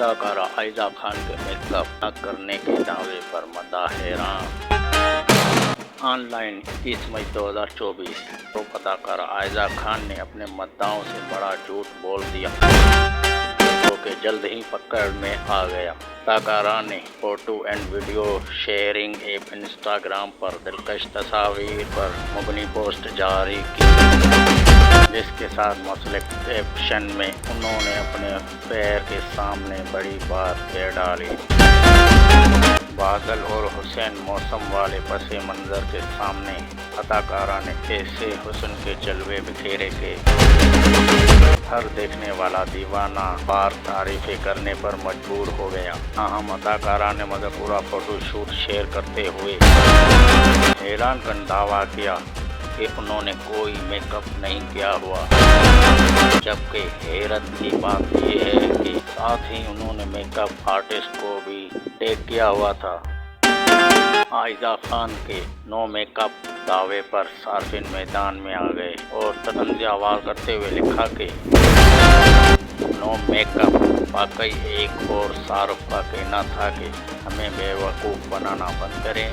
اداکارہ آئزہ خان کے make up نہ کرنے کے دعوے پر مداح حیران۔ آن لائن 30 مئی 2024 کو اداکارہ آئزہ خان نے اپنے مداحوں سے بڑا جھوٹ بول دیا جو کہ جلد ہی پکڑ میں آ گیا۔ اداکارہ نے photo and video sharing app Instagram پر دلکش تصاویر پر مبنی پوسٹ جاری کی، جس کے ساتھ منسلک کیپشن میں انہوں نے اپنے پیر کے سامنے بڑی بات کہہ ڈالی۔ بادل اور حسین موسم والے پس منظر کے سامنے اداکارہ نے ایسے حسن کے جلوے بکھیرے کہ ہر دیکھنے والا دیوانہ بار تعریفیں کرنے پر مجبور ہو گیا۔ تاہم اداکارہ نے مذکورہ فوٹو شوٹ شیئر کرتے ہوئے حیران کن دعویٰ کیا کہ انہوں نے کوئی میک اپ نہیں کیا ہوا، جبکہ حیرت کی بات یہ ہے کہ ساتھ ہی انہوں نے میک اپ آرٹسٹ کو بھی ٹیگ کیا ہوا تھا۔ آئزہ خان کے نو میک اپ دعوے پر صارفین میدان میں آ گئے اور طنز آور کرتے ہوئے لکھا کہ نو میک اپ۔ واقعی ایک اور صارف کا کہنا تھا کہ ہمیں بے وقوف بنانا بند کریں،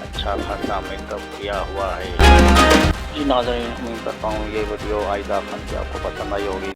اچھا خاصا میک اپ کیا ہوا ہے۔ جی ناظرین، امید کرتا ہوں یہ ویڈیو آئزہ خان کی آپ کو پسند آئی ہوگی۔